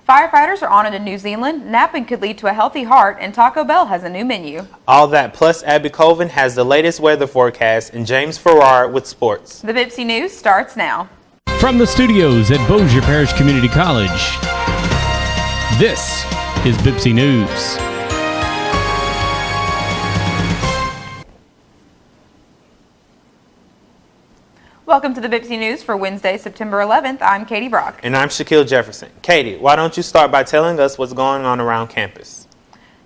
Firefighters are on to New Zealand, napping could lead to a healthy heart, and Taco Bell has a new menu. All that plus Abby Colvin has the latest weather forecast and James Farrar with sports. The Bpcc News starts now. From the studios at Bossier Parish Community College, this is Bpcc News. Welcome to the Bpcc News for Wednesday, September 11th. I'm Katie Brock. And I'm Shaquille Jefferson. Katie, why don't you start by telling us what's going on around campus?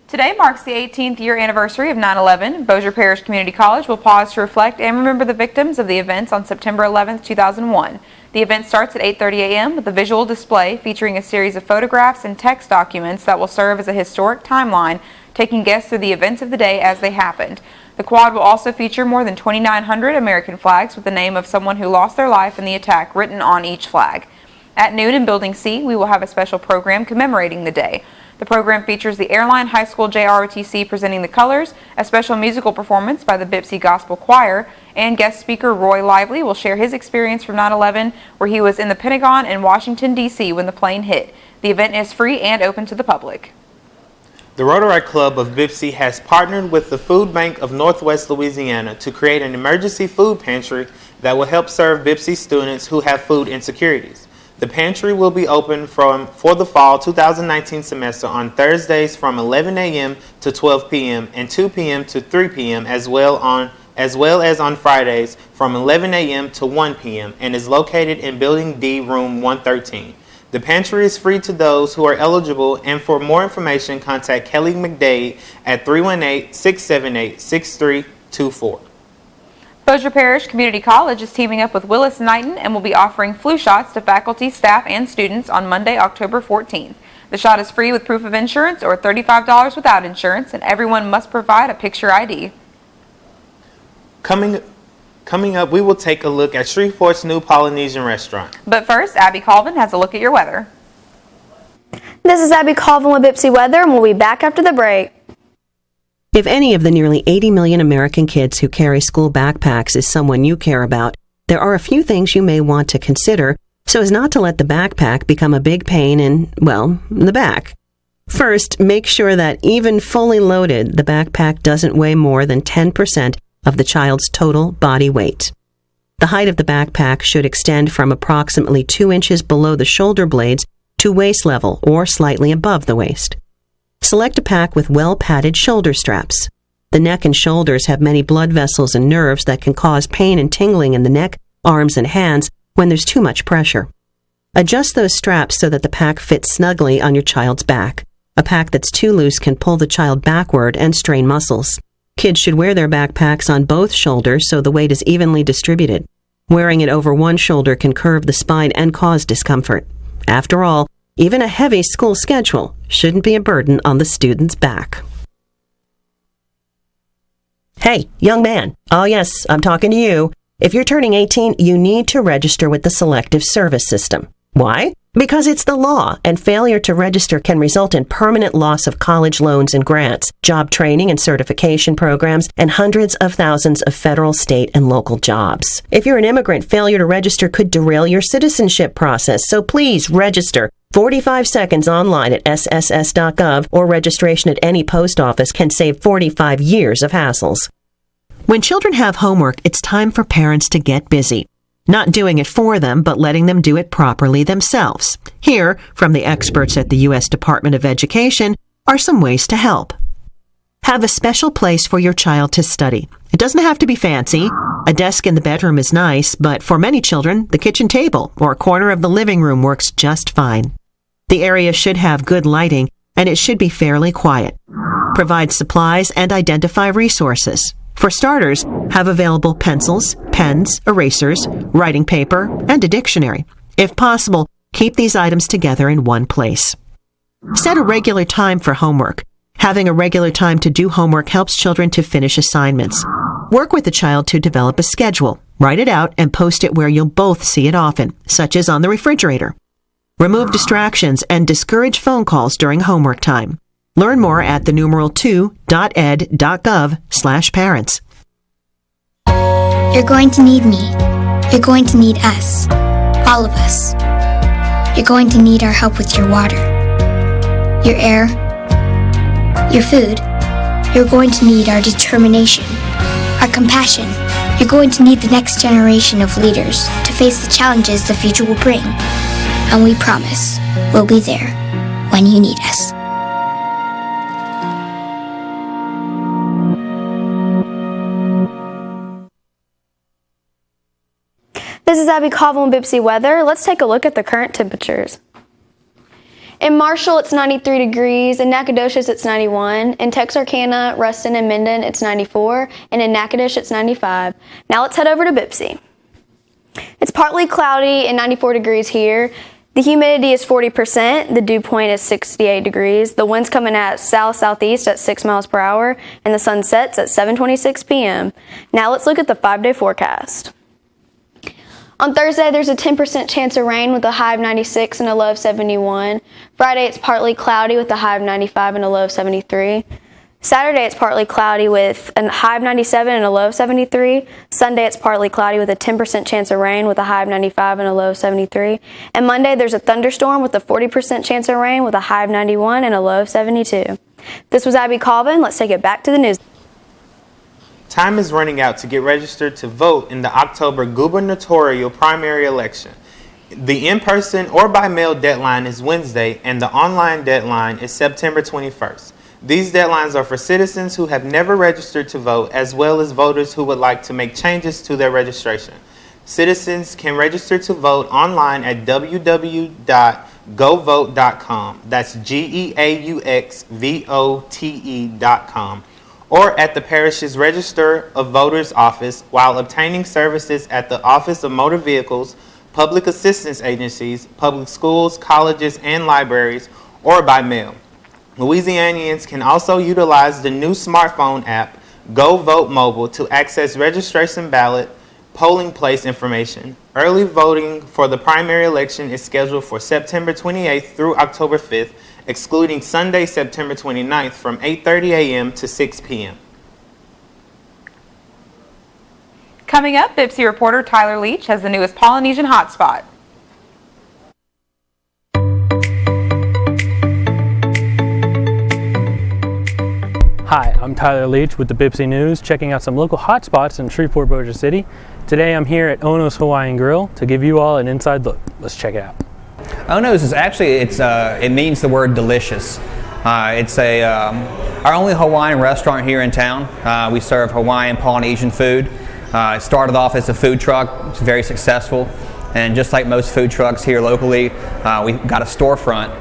Today marks the 18th year anniversary of 9/11. Bossier Parish Community College will pause to reflect and remember the victims of the events on September 11th, 2001. The event starts at 8:30 a.m. with a visual display featuring a series of photographs and text documents that will serve as a historic timeline, taking guests through the events of the day as they happened. The quad will also feature more than 2,900 American flags with the name of someone who lost their life in the attack written on each flag. At noon in Building C, we will have a special program commemorating the day. The program features the Airline High School JROTC presenting the colors, a special musical performance by the Bpcc Gospel Choir, and guest speaker Roy Lively will share his experience from 9/11, where he was in the Pentagon in Washington, D.C. when the plane hit. The event is free and open to the public. The Rotary Club of Bpcc has partnered with the Food Bank of Northwest Louisiana to create an emergency food pantry that will help serve Bpcc students who have food insecurities. The pantry will be open for the fall 2019 semester on Thursdays from 11 a.m. to 12 p.m. and 2 p.m. to 3 p.m. as well as on Fridays from 11 a.m. to 1 p.m. and is located in Building D, Room 113. The pantry is free to those who are eligible, and for more information, contact Kelly McDade at 318-678-6324. Bossier Parish Community College is teaming up with Willis Knighton and will be offering flu shots to faculty, staff, and students on Monday, October 14th. The shot is free with proof of insurance or $35 without insurance, and everyone must provide a picture ID. Coming up, we will take a look at Shreveport's new Polynesian restaurant. But first, Abby Colvin has a look at your weather. This is Abby Colvin with Bpcc Weather, and we'll be back after the break. If any of the nearly 80 million American kids who carry school backpacks is someone you care about, there are a few things you may want to consider so as not to let the backpack become a big pain in, well, the back. First, make sure that even fully loaded, the backpack doesn't weigh more than 10% of the child's total body weight. The height of the backpack should extend from approximately 2 inches below the shoulder blades to waist level or slightly above the waist. Select a pack with well-padded shoulder straps. The neck and shoulders have many blood vessels and nerves that can cause pain and tingling in the neck, arms, and hands when there's too much pressure. Adjust those straps so that the pack fits snugly on your child's back. A pack that's too loose can pull the child backward and strain muscles. Kids should wear their backpacks on both shoulders so the weight is evenly distributed. Wearing it over one shoulder can curve the spine and cause discomfort. After all, even a heavy school schedule shouldn't be a burden on the student's back. Hey, young man. Oh yes, I'm talking to you. If you're turning 18, you need to register with the Selective Service System. Why? Because it's the law, and failure to register can result in permanent loss of college loans and grants, job training and certification programs, and hundreds of thousands of federal, state, and local jobs. If you're an immigrant, failure to register could derail your citizenship process, so please register. 45 seconds online at sss.gov or registration at any post office can save 45 years of hassles. When children have homework, it's time for parents to get busy. Not doing it for them, but letting them do it properly themselves. Here, from the experts at the U.S. Department of Education, are some ways to help. Have a special place for your child to study. It doesn't have to be fancy. A desk in the bedroom is nice, but for many children, the kitchen table or a corner of the living room works just fine. The area should have good lighting, and it should be fairly quiet. Provide supplies and identify resources. For starters, have available pencils, pens, erasers, writing paper, and a dictionary. If possible, keep these items together in one place. Set a regular time for homework. Having a regular time to do homework helps children to finish assignments. Work with the child to develop a schedule. Write it out and post it where you'll both see it often, such as on the refrigerator. Remove distractions and discourage phone calls during homework time. Learn more at the numeral 2.ed.gov/parents. You're going to need me. You're going to need us. All of us. You're going to need our help with your water. your air, your food, you're going to need our determination, our compassion. You're going to need the next generation of leaders to face the challenges the future will bring. And we promise we'll be there when you need us. This is Abby Colvin with Bpcc Weather. Let's take a look at the current temperatures. In Marshall, it's 93 degrees. In Nacogdoches, it's 91. In Texarkana, Ruston, and Minden, it's 94. And in Natchitoches, it's 95. Now let's head over to Bpcc. It's partly cloudy and 94 degrees here. The humidity is 40%. The dew point is 68 degrees. The wind's coming at south-southeast at 6 miles per hour. And the sun sets at 7:26 p.m. Now let's look at the 5-day forecast. On Thursday, there's a 10% chance of rain with a high of 96 and a low of 71. Friday, it's partly cloudy with a high of 95 and a low of 73. Saturday, it's partly cloudy with a high of 97 and a low of 73. Sunday, it's partly cloudy with a 10% chance of rain with a high of 95 and a low of 73. And Monday, there's a thunderstorm with a 40% chance of rain with a high of 91 and a low of 72. This was Abby Colvin. Let's take it back to the news. Time is running out to get registered to vote in the October gubernatorial primary election. The in-person or by mail deadline is Wednesday, and the online deadline is September 21st. These deadlines are for citizens who have never registered to vote, as well as voters who would like to make changes to their registration. Citizens can register to vote online at www.govote.com. That's GEAUXVOTE.com. or at the parish's Register of Voters office while obtaining services at the Office of Motor Vehicles, public assistance agencies, public schools, colleges, and libraries, or by mail. Louisianians can also utilize the new smartphone app, Go Vote Mobile, to access registration ballot, polling place information. Early voting for the primary election is scheduled for September 28th through October 5th, excluding Sunday, September 29th from 8:30 a.m. to 6 p.m. Coming up, Bpcc reporter Tyler Leach has the newest Polynesian hotspot. Hi, I'm Tyler Leach with the Bpcc News, checking out some local hotspots in Shreveport, Bossier City. Today I'm here at Ono's Hawaiian Grill to give you all an inside look. Let's check it out. Ono's is actually, it means the word delicious. It's our only Hawaiian restaurant here in town. We serve Hawaiian Polynesian food. It started off as a food truck. It's very successful. And just like most food trucks here locally, we got a storefront.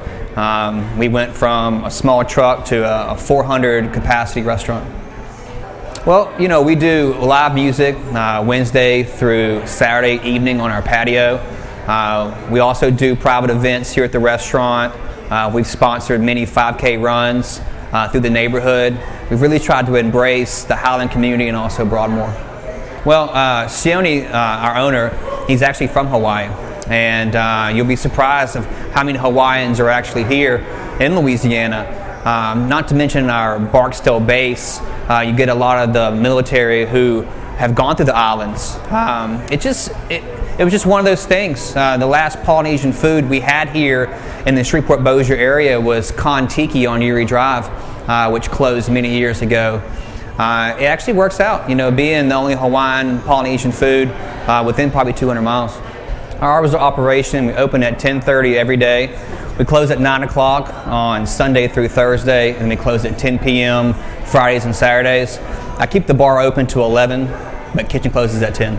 We went from a small truck to a 400 capacity restaurant. Well, you know, we do live music Wednesday through Saturday evening on our patio. We also do private events here at the restaurant. We've sponsored many 5K runs through the neighborhood. We've really tried to embrace the Highland community and also Broadmoor. Well, Sione, our owner, he's actually from Hawaii. And you'll be surprised of how many Hawaiians are actually here in Louisiana. Not to mention our Barksdale base, you get a lot of the military who have gone through the islands. It was just one of those things. The last Polynesian food we had here in the Shreveport Bossier area was Con Tiki on Erie Drive, which closed many years ago. It actually works out, you know, being the only Hawaiian Polynesian food within probably 200 miles. Our hours of operation, we open at 10:30 every day. We close at 9 o'clock on Sunday through Thursday, and we close at 10 p.m. Fridays and Saturdays. I keep the bar open to 11, but kitchen closes at 10.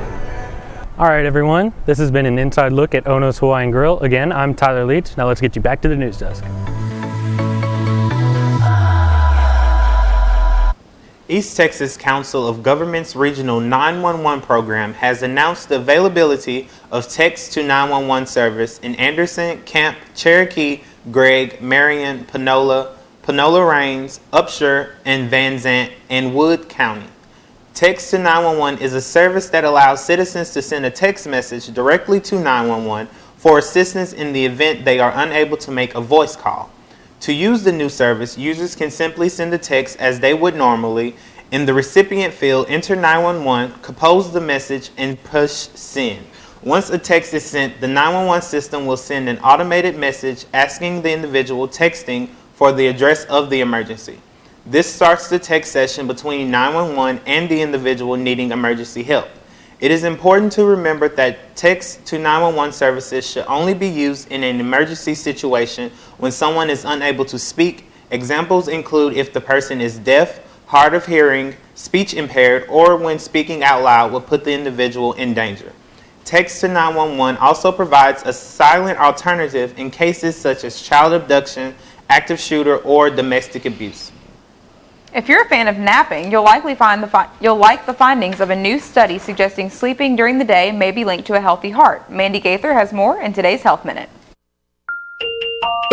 All right, everyone. This has been an inside look at Ono's Hawaiian Grill. Again, I'm Tyler Leach. Now let's get you back to the news desk. East Texas Council of Governments Regional 911 Program has announced the availability of text to 911 service in Anderson, Camp, Cherokee, Gregg, Marion, Panola, Rains, Upshur, and Van Zant, and Wood County. Text to 911 is a service that allows citizens to send a text message directly to 911 for assistance in the event they are unable to make a voice call. To use the new service, users can simply send a text as they would normally. In the recipient field, enter 911, compose the message, and push send. Once a text is sent, the 911 system will send an automated message asking the individual texting for the address of the emergency. This starts the text session between 911 and the individual needing emergency help. It is important to remember that text to 911 services should only be used in an emergency situation when someone is unable to speak. Examples include if the person is deaf, hard of hearing, speech impaired, or when speaking out loud will put the individual in danger. Text to 911 also provides a silent alternative in cases such as child abduction, active shooter, or domestic abuse. If you're a fan of napping, you'll like the findings of a new study suggesting sleeping during the day may be linked to a healthy heart. Mandy Gaither has more in today's Health Minute.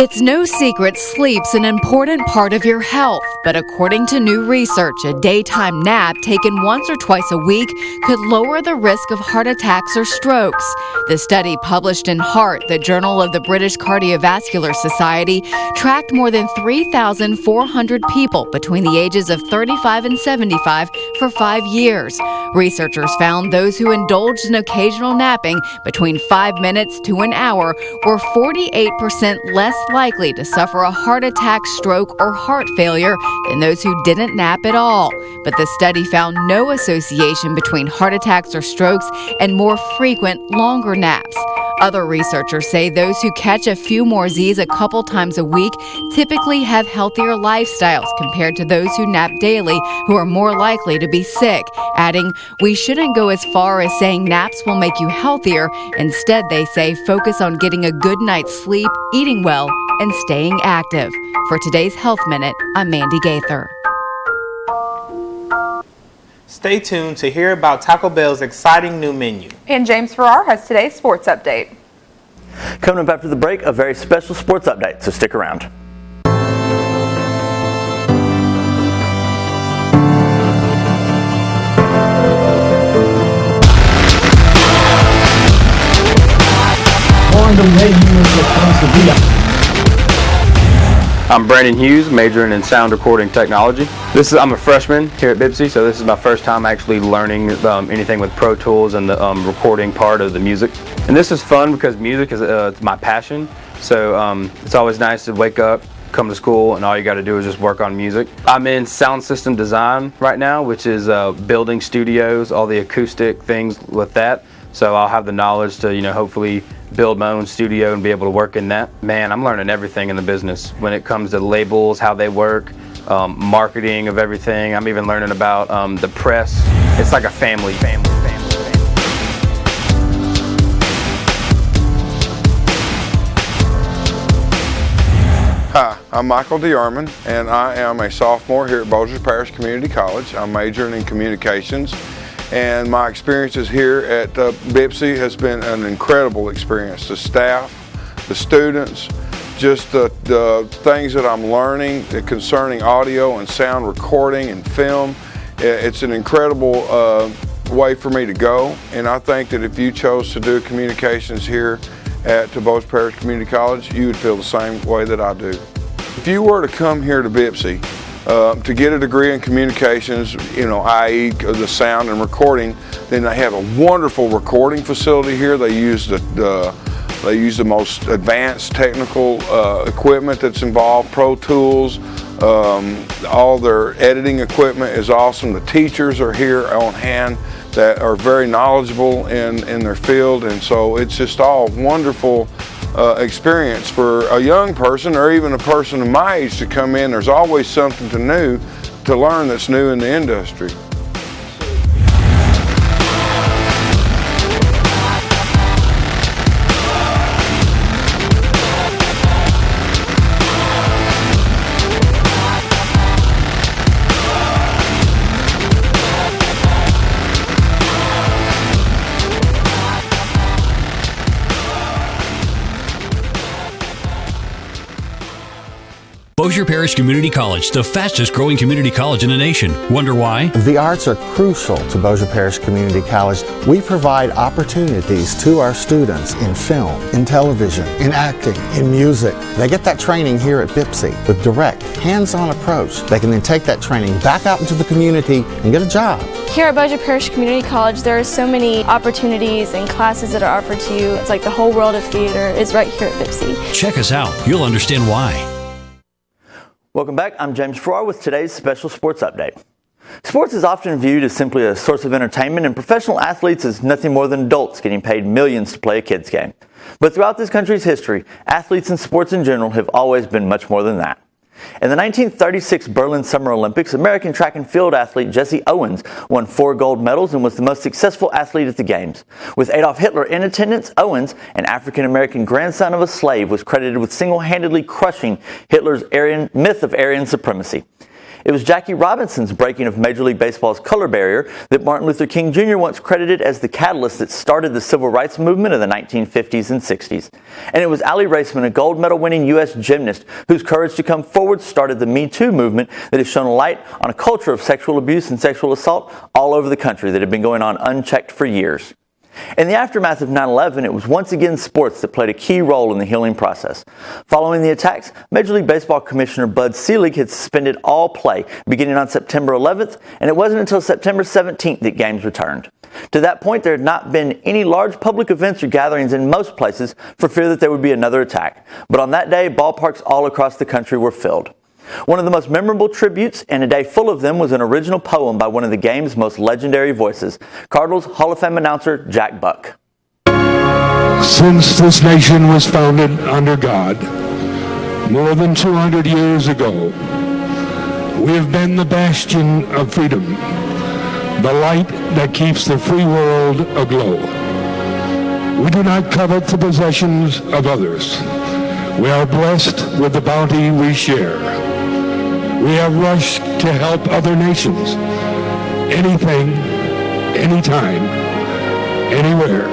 It's no secret sleep's an important part of your health, but according to new research, a daytime nap taken once or twice a week could lower the risk of heart attacks or strokes. The study, published in Heart, the Journal of the British Cardiovascular Society, tracked more than 3,400 people between the ages of 35 and 75 for 5 years. Researchers found those who indulged in occasional napping between 5 minutes to an hour were 48% less likely to suffer a heart attack, stroke, or heart failure than those who didn't nap at all. But the study found no association between heart attacks or strokes and more frequent, longer naps. Other researchers say those who catch a few more Z's a couple times a week typically have healthier lifestyles compared to those who nap daily, who are more likely to be sick, adding, "We shouldn't go as far as saying naps will make you healthier. Instead, they say, focus on getting a good night's sleep, eating well, and staying active." For today's Health Minute, I'm Mandy Gaither. Stay tuned to hear about Taco Bell's exciting new menu. And James Farrar has today's sports update. Coming up after the break, a very special sports update, so stick around. On the way you are supposed to be. I'm Brandon Hughes, majoring in sound recording technology. I'm a freshman here at Bpcc, so this is my first time actually learning anything with Pro Tools and the recording part of the music. And this is fun because music is it's my passion, so it's always nice to wake up, come to school, and all you got to do is just work on music. I'm in sound system design right now, which is building studios, all the acoustic things with that. So I'll have the knowledge to, hopefully build my own studio and be able to work in that. Man, I'm learning everything in the business when it comes to labels, how they work, marketing of everything. I'm even learning about the press. It's like a family. Hi, I'm Michael DeArmond, and I am a sophomore here at Bossier Parish Community College. I'm majoring in communications, and my experiences here at Bpcc has been an incredible experience. The staff, the students, just the things that I'm learning concerning audio and sound recording and film. It's an incredible way for me to go, and I think that if you chose to do communications here at Bossier Parish Community College, you would feel the same way that I do. If you were to come here to Bpcc to get a degree in communications, i.e. the sound and recording, then they have a wonderful recording facility here. They use the most advanced technical equipment that's involved, Pro Tools. All their editing equipment is awesome. The teachers are here on hand that are very knowledgeable in their field, and so it's just all wonderful experience for a young person or even a person of my age to come in. There's always something to learn that's new in the industry. Bossier Parish Community College, the fastest growing community college in the nation. Wonder why? The arts are crucial to Bossier Parish Community College. We provide opportunities to our students in film, in television, in acting, in music. They get that training here at Bpcc with direct, hands-on approach. They can then take that training back out into the community and get a job. Here at Bossier Parish Community College, there are so many opportunities and classes that are offered to you. It's like the whole world of theater is right here at Bpcc. Check us out. You'll understand why. Welcome back. I'm James Farrar with today's special sports update. Sports is often viewed as simply a source of entertainment, and professional athletes as nothing more than adults getting paid millions to play a kid's game. But throughout this country's history, athletes and sports in general have always been much more than that. In the 1936 Berlin Summer Olympics, American track and field athlete Jesse Owens won 4 gold medals and was the most successful athlete at the Games. With Adolf Hitler in attendance, Owens, an African-American grandson of a slave, was credited with single-handedly crushing Hitler's myth of Aryan supremacy. It was Jackie Robinson's breaking of Major League Baseball's color barrier that Martin Luther King Jr. once credited as the catalyst that started the civil rights movement of the 1950s and 60s. And it was Allie Raceman, a gold medal-winning U.S. gymnast, whose courage to come forward started the Me Too movement that has shone a light on a culture of sexual abuse and sexual assault all over the country that had been going on unchecked for years. In the aftermath of 9/11, it was once again sports that played a key role in the healing process. Following the attacks, Major League Baseball Commissioner Bud Selig had suspended all play beginning on September 11th, and it wasn't until September 17th that games returned. To that point, there had not been any large public events or gatherings in most places for fear that there would be another attack. But on that day, ballparks all across the country were filled. One of the most memorable tributes, and a day full of them, was an original poem by one of the game's most legendary voices, Cardinals Hall of Fame announcer Jack Buck. Since this nation was founded under God, more than 200 years ago, we have been the bastion of freedom, the light that keeps the free world aglow. We do not covet the possessions of others. We are blessed with the bounty we share. We have rushed to help other nations. Anything, anytime, anywhere.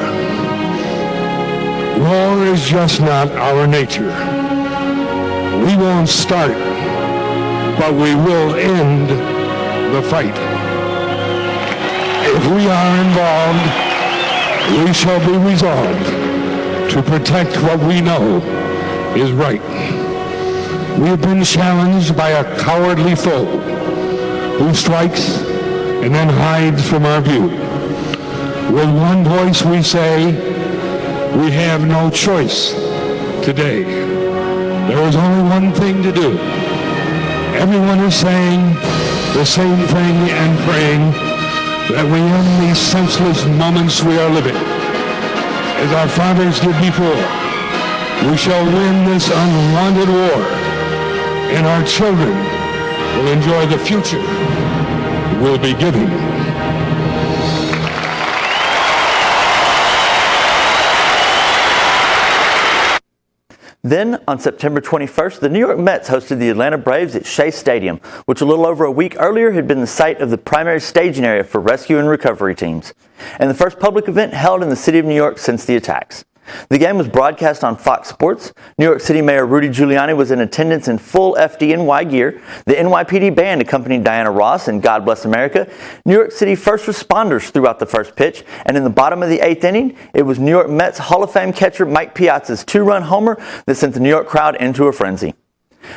War is just not our nature. We won't start, but we will end the fight. If we are involved, we shall be resolved to protect what we know is right. We have been challenged by a cowardly foe who strikes and then hides from our view. With one voice we say, we have no choice today. There is only one thing to do. Everyone is saying the same thing and praying that we end these senseless moments we are living. As our fathers did before, we shall win this unwanted war, and our children will enjoy the future we'll be giving. Then, on September 21st, the New York Mets hosted the Atlanta Braves at Shea Stadium, which a little over a week earlier had been the site of the primary staging area for rescue and recovery teams, and the first public event held in the city of New York since the attacks. The game was broadcast on Fox Sports. New York City Mayor Rudy Giuliani was in attendance in full FDNY gear. The NYPD band accompanied Diana Ross in God Bless America. New York City first responders threw out the first pitch, and in the bottom of the 8th inning, it was New York Mets Hall of Fame catcher Mike Piazza's 2-run homer that sent the New York crowd into a frenzy.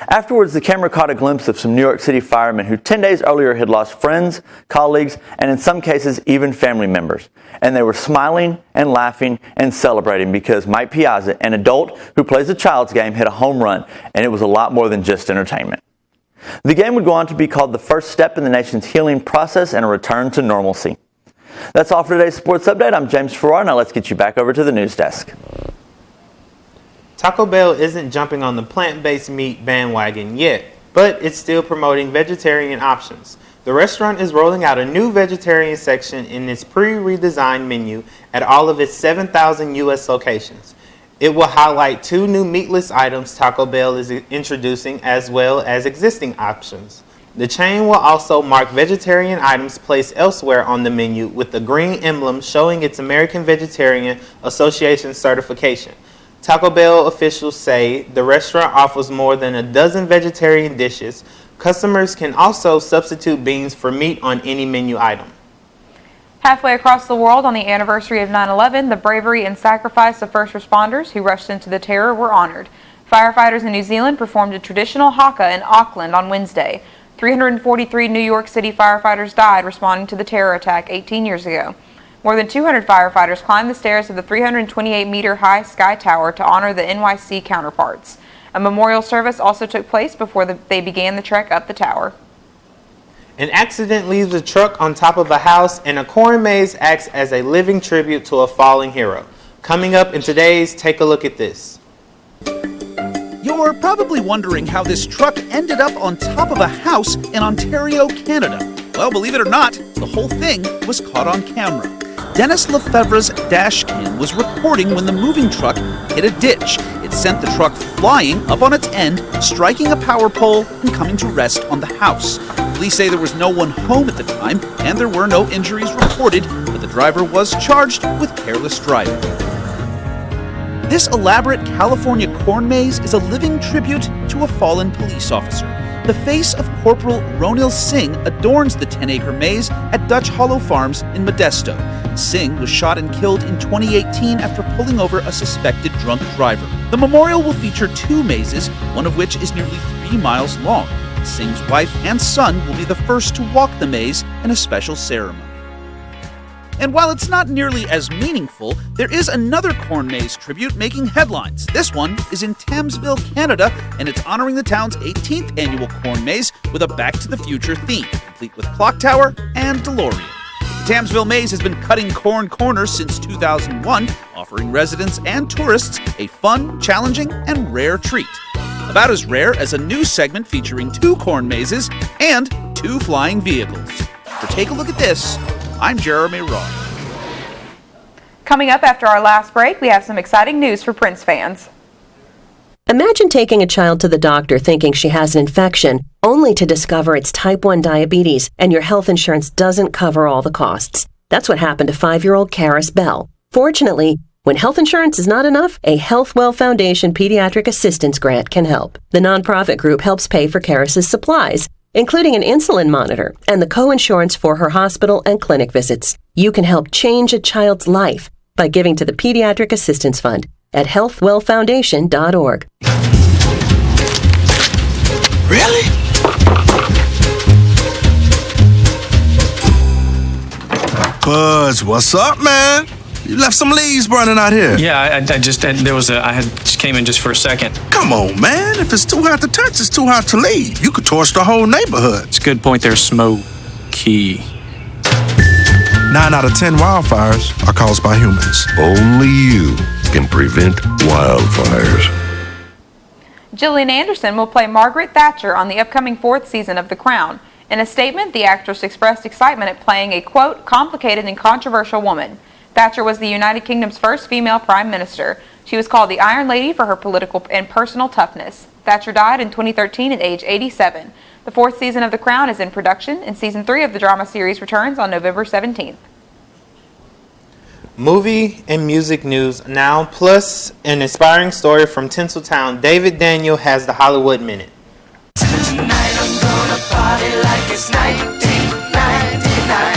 Afterwards, the camera caught a glimpse of some New York City firemen who 10 days earlier had lost friends, colleagues, and in some cases even family members. And they were smiling and laughing and celebrating because Mike Piazza, an adult who plays a child's game, hit a home run, and it was a lot more than just entertainment. The game would go on to be called the first step in the nation's healing process and a return to normalcy. That's all for today's Sports Update. I'm James Farrar. Now let's get you back over to the news desk. Taco Bell isn't jumping on the plant-based meat bandwagon yet, but it's still promoting vegetarian options. The restaurant is rolling out a new vegetarian section in its pre-redesigned menu at all of its 7,000 U.S. locations. It will highlight 2 new meatless items Taco Bell is introducing as well as existing options. The chain will also mark vegetarian items placed elsewhere on the menu with a green emblem showing its American Vegetarian Association certification. Taco Bell officials say the restaurant offers more than a dozen vegetarian dishes. Customers can also substitute beans for meat on any menu item. Halfway across the world on the anniversary of 9/11, the bravery and sacrifice of first responders who rushed into the terror were honored. Firefighters in New Zealand performed a traditional haka in Auckland on Wednesday. 343 New York City firefighters died responding to the terror attack 18 years ago. More than 200 firefighters climbed the stairs of the 328-meter high Sky Tower to honor the NYC counterparts. A memorial service also took place before they began the trek up the tower. An accident leaves a truck on top of a house, and a corn maze acts as a living tribute to a fallen hero. Coming up in today's Take a Look at This. You're probably wondering how this truck ended up on top of a house in Ontario, Canada. Well, believe it or not, the whole thing was caught on camera. Dennis Lefebvre's dash cam was recording when the moving truck hit a ditch. It sent the truck flying up on its end, striking a power pole and coming to rest on the house. Police say there was no one home at the time and there were no injuries reported, but the driver was charged with careless driving. This elaborate California corn maze is a living tribute to a fallen police officer. The face of Corporal Ronil Singh adorns the 10-acre maze at Dutch Hollow Farms in Modesto. Singh was shot and killed in 2018 after pulling over a suspected drunk driver. The memorial will feature 2 mazes, one of which is nearly 3 miles long. Singh's wife and son will be the first to walk the maze in a special ceremony. And while it's not nearly as meaningful, there is another corn maze tribute making headlines. This one is in Thamesville, Canada, and it's honoring the town's 18th annual corn maze with a Back to the Future theme, complete with clock tower and DeLorean. The Thamesville Maze has been cutting corn corners since 2001, offering residents and tourists a fun, challenging, and rare treat. About as rare as a new segment featuring 2 corn mazes and 2 flying vehicles. For Take a Look at This, I'm Jeremy Ross. Coming up after our last break, we have some exciting news for Prince fans. Imagine taking a child to the doctor thinking she has an infection, only to discover it's type 1 diabetes and your health insurance doesn't cover all the costs. That's what happened to 5-year-old Karis Bell. Fortunately, when health insurance is not enough, a HealthWell Foundation Pediatric Assistance Grant can help. The nonprofit group helps pay for Karis's supplies, including an insulin monitor and the co-insurance for her hospital and clinic visits. You can help change a child's life by giving to the Pediatric Assistance Fund at healthwellfoundation.org. Really? Buzz, what's up, man? You left some leaves burning out here. Yeah, I just came in just for a second. Come on, man. If it's too hot to touch, it's too hot to leave. You could torch the whole neighborhood. It's a good point there, Smokey. 9 out of 10 wildfires are caused by humans. Only you can prevent wildfires. Gillian Anderson will play Margaret Thatcher on the upcoming 4th season of The Crown. In a statement, the actress expressed excitement at playing a, quote, complicated and controversial woman. Thatcher was the United Kingdom's first female prime minister. She was called the Iron Lady for her political and personal toughness. Thatcher died in 2013 at age 87. The 4th season of The Crown is in production, and season 3 of the drama series returns on November 17th. Movie and music news now, plus an inspiring story from Tinseltown. David Daniel has the Hollywood Minute. Tonight I'm gonna party like it's 1999.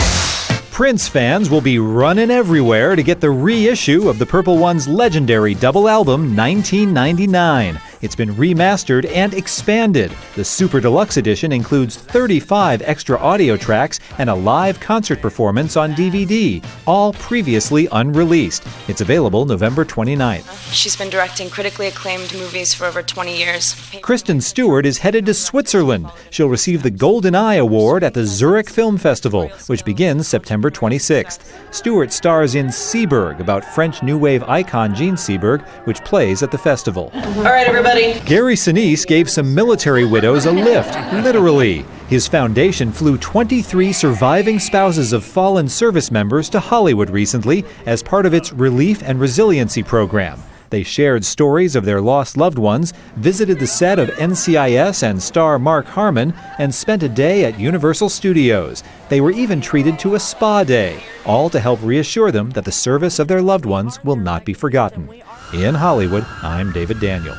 Prince fans will be running everywhere to get the reissue of the Purple One's legendary double album, 1999. It's been remastered and expanded. The Super Deluxe Edition includes 35 extra audio tracks and a live concert performance on DVD, all previously unreleased. It's available November 29th. She's been directing critically acclaimed movies for over 20 years. Kristen Stewart is headed to Switzerland. She'll receive the Golden Eye Award at the Zurich Film Festival, which begins September 26th. Stewart stars in Seberg, about French New Wave icon Jean Seberg, which plays at the festival. All right, everybody. Gary Sinise gave some military widows a lift, literally. His foundation flew 23 surviving spouses of fallen service members to Hollywood recently as part of its Relief and Resiliency program. They shared stories of their lost loved ones, visited the set of NCIS and star Mark Harmon, and spent a day at Universal Studios. They were even treated to a spa day, all to help reassure them that the service of their loved ones will not be forgotten. In Hollywood, I'm David Daniel.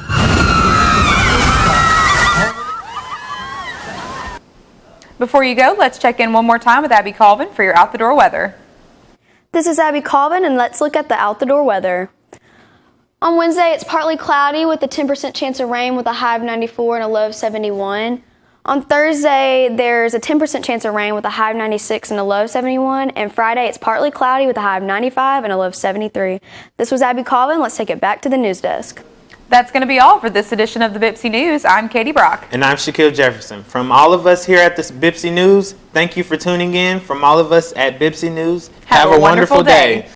Before you go, let's check in one more time with Abby Colvin for your out-the-door weather. This is Abby Colvin, and let's look at the out-the-door weather. On Wednesday, it's partly cloudy with a 10% chance of rain with a high of 94 and a low of 71. On Thursday, there's a 10% chance of rain with a high of 96 and a low of 71. And Friday, it's partly cloudy with a high of 95 and a low of 73. This was Abby Colvin. Let's take it back to the news desk. That's going to be all for this edition of the Bpcc News. I'm Katie Brock. And I'm Shaquille Jefferson. From all of us here at the Bpcc News, thank you for tuning in. From all of us at Bpcc News, have a wonderful day.